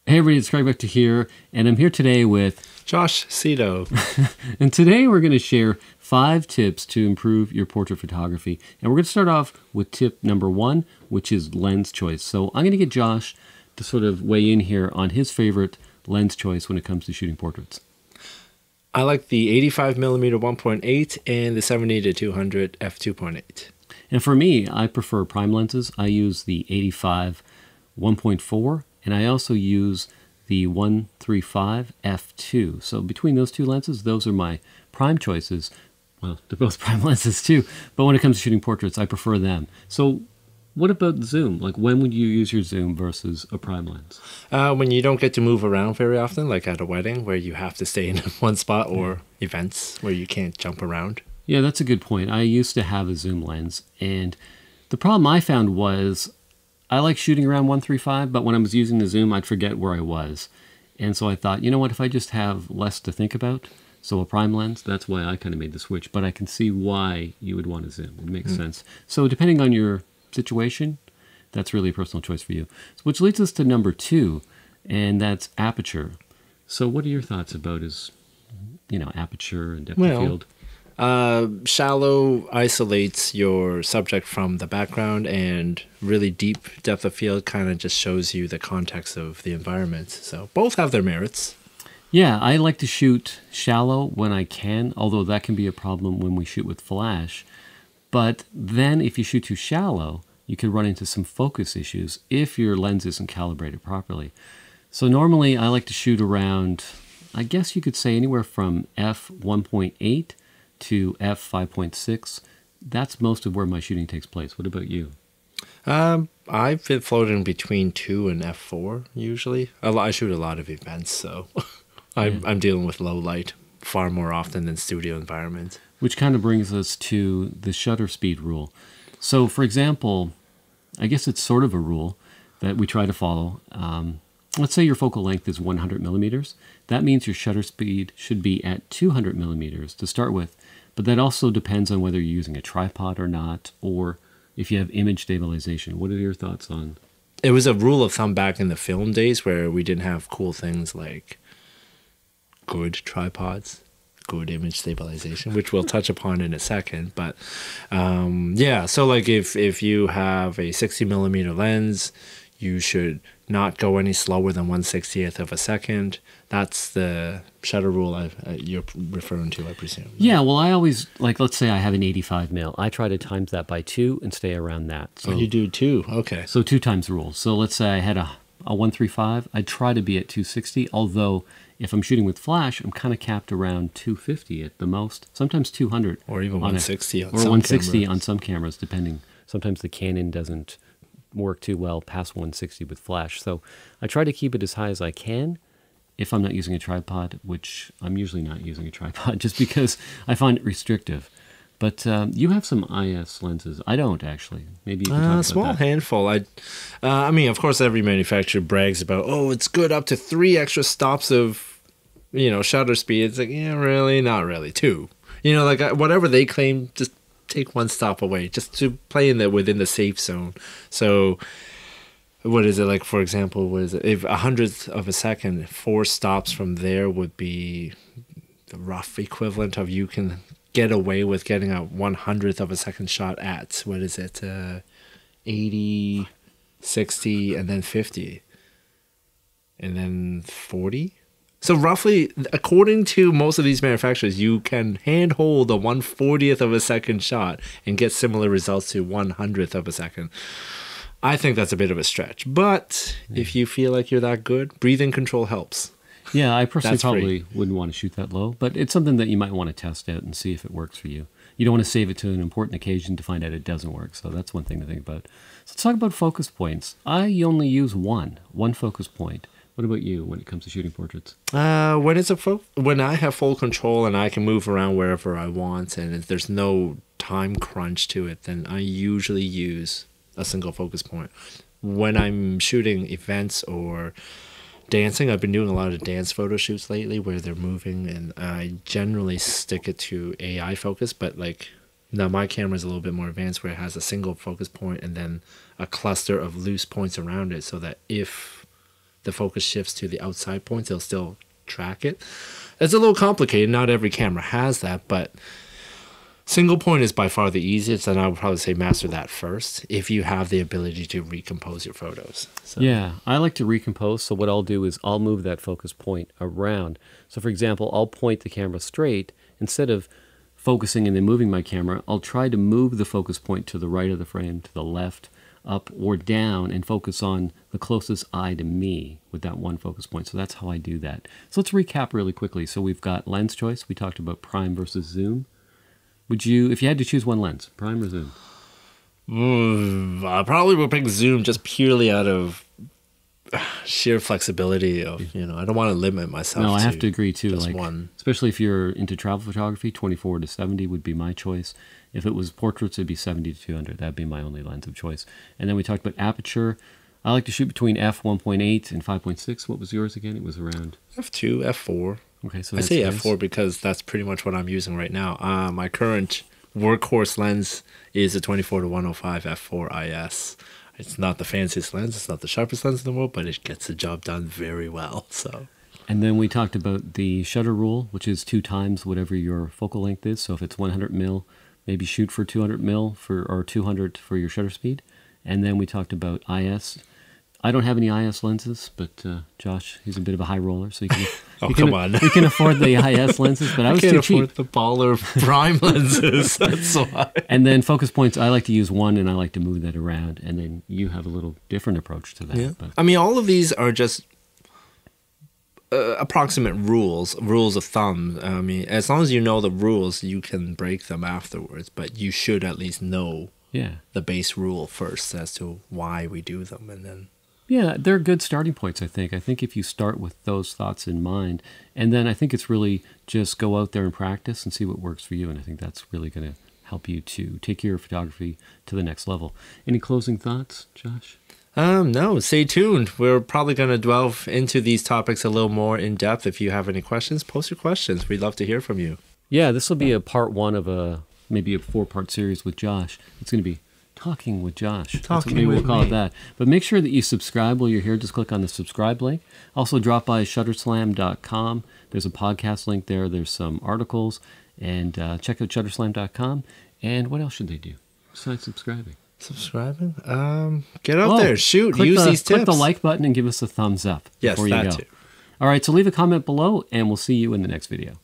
Hey everybody, it's Craig Vector here, and I'm here today with Josh Cito. and today we're going to share 5 tips to improve your portrait photography. And we're going to start off with tip number 1, which is lens choice. So I'm going to get Josh to sort of weigh in here on his favorite lens choice when it comes to shooting portraits. I like the 85mm 1.8 and the 70-200 f2.8. And for me, I prefer prime lenses. I use the 85 1.4, and I also use the 135 f2. So between those two lenses, those are my prime choices. Well, they're both prime lenses too, but when it comes to shooting portraits, I prefer them. So what about zoom? Like, when would you use your zoom versus a prime lens? When you don't get to move around very often, like at a wedding where you have to stay in one spot, or events where you can't jump around. Yeah, that's a good point. I used to have a zoom lens, and the problem I found was I like shooting around 135, but when I was using the zoom, I'd forget where I was. And so I thought, you know what, if I just have less to think about, so a prime lens, that's why I kind of made the switch. But I can see why you would want to zoom. It makes sense. So depending on your situation, that's really a personal choice for you. So, which leads us to number 2, and that's aperture. So what are your thoughts about aperture and depth of field? Shallow isolates your subject from the background, and really deep depth of field kind of just shows you the context of the environment. So both have their merits. Yeah, I like to shoot shallow when I can, although that can be a problem when we shoot with flash. But then if you shoot too shallow, you can run into some focus issues if your lens isn't calibrated properly. So normally I like to shoot around, I guess you could say anywhere from f1.8 to f5.6. That's most of where my shooting takes place. What about you? I've been floating between 2 and f4 usually. I shoot a lot of events, so I'm dealing with low light far more often than studio environment. Which kind of brings us to the shutter speed rule. So for example, I guess it's sort of a rule that we try to follow. Let's say your focal length is 100 millimeters. That means your shutter speed should be at 200 millimeters to start with. But that also depends on whether you're using a tripod or not, or if you have image stabilization. What are your thoughts on? It was a rule of thumb back in the film days where we didn't have cool things like good tripods, good image stabilization, which we'll touch upon in a second. But yeah, so like if you have a 60mm lens, you should not go any slower than 1/60th of a second. That's the shutter rule you're referring to, I presume. Yeah, well, I always, like, let's say I have an 85 mil. I try to times that by 2 and stay around that. So you do 2, okay. So 2 times the rule. So let's say I had a 135. I'd try to be at 260, although if I'm shooting with flash, I'm kind of capped around 250 at the most, sometimes 200. Or even 160 on some 160 cameras. on some cameras, depending. Sometimes the Canon doesn't work too well past 160 with flash. So I try to keep it as high as I can if I'm not using a tripod, which I'm usually not using a tripod just because I find it restrictive. But you have some IS lenses. I don't, actually. Maybe you can talk about that. A small handful. I mean, of course, every manufacturer brags about, oh, it's good up to 3 extra stops of, shutter speed. It's like, yeah, really? Not really. 2. Like whatever they claim, just take 1 stop away, just to play within the safe zone. So what is it, like, for example, if 100th of a second, 4 stops from there would be the rough equivalent of you can get away with getting a 100th of a second shot at, 80, 60, and then 50, and then 40. So roughly, according to most of these manufacturers, you can handhold a 1/40th of a second shot and get similar results to 100th of a second. I think that's a bit of a stretch, but if you feel like you're that good, breathing control helps. Yeah, I personally probably wouldn't want to shoot that low, but it's something that you might want to test out and see if it works for you. You don't want to save it to an important occasion to find out it doesn't work, so that's one thing to think about. So let's talk about focus points. I only use one focus point. What about you when it comes to shooting portraits? When I have full control and I can move around wherever I want and there's no time crunch to it, then I usually use a single focus point. When I'm shooting events or dancing, I've been doing a lot of dance photo shoots lately where they're moving, and I generally stick it to AI focus, but like now my camera is a little bit more advanced where it has a single focus point and then a cluster of loose points around it, so that if the focus shifts to the outside points, it'll still track it. It's a little complicated. Not every camera has that, but single point is by far the easiest, and I would probably say master that first if you have the ability to recompose your photos. So. Yeah, I like to recompose, so what I'll do is I'll move that focus point around. So for example, I'll point the camera straight. Instead of focusing and then moving my camera, I'll try to move the focus point to the right of the frame, to the left, up or down, and focus on the closest eye to me with that one focus point. So that's how I do that. So let's recap really quickly. So we've got lens choice. We talked about prime versus zoom. Would you, if you had to choose one lens, prime or zoom? I probably would pick zoom just purely out of sheer flexibility of, I don't want to limit myself. No, I have to agree too. Just like one. Especially if you're into travel photography, 24 to 70 would be my choice. If it was portraits, it'd be 70 to 200. That'd be my only lens of choice. And then we talked about aperture. I like to shoot between f1.8 and 5.6. What was yours again? It was around f2, f4. Okay, so I say f4 because that's pretty much what I'm using right now. My current workhorse lens is a 24 to 105 f4 IS. It's not the fanciest lens, it's not the sharpest lens in the world, but it gets the job done very well. So. And then we talked about the shutter rule, which is 2 times whatever your focal length is. So if it's 100 mil, maybe shoot for 200 mil or 200 for your shutter speed. And then we talked about IS. I don't have any IS lenses, but Josh, he's a bit of a high roller, so come on. You can afford the IS lenses, but I was too cheap. I can't afford the baller prime lenses, that's why. And then focus points, I like to use one, and I like to move that around, and then you have a little different approach to that. Yeah. But. I mean, all of these are just approximate rules of thumb. I mean, as long as you know the rules, you can break them afterwards, but you should at least know the base rule first as to why we do them, and then... Yeah, they're good starting points, I think. I think if you start with those thoughts in mind, and then I think it's really just go out there and practice and see what works for you, and I think that's really going to help you to take your photography to the next level. Any closing thoughts, Josh? No, stay tuned. We're probably going to delve into these topics a little more in depth. If you have any questions, post your questions. We'd love to hear from you. Yeah, this will be a part 1 of maybe a 4-part series with Josh. It's going to be Talking with Josh. We'll call it that. But make sure that you subscribe while you're here. Just click on the subscribe link. Also, drop by shutterslam.com. There's a podcast link there. There's some articles. And check out shutterslam.com. And what else should they do besides subscribing? Subscribing? Get out there. Shoot. Use these tips. Click the like button and give us a thumbs up. Yes, before you that go. too. All right, so leave a comment below, and we'll see you in the next video.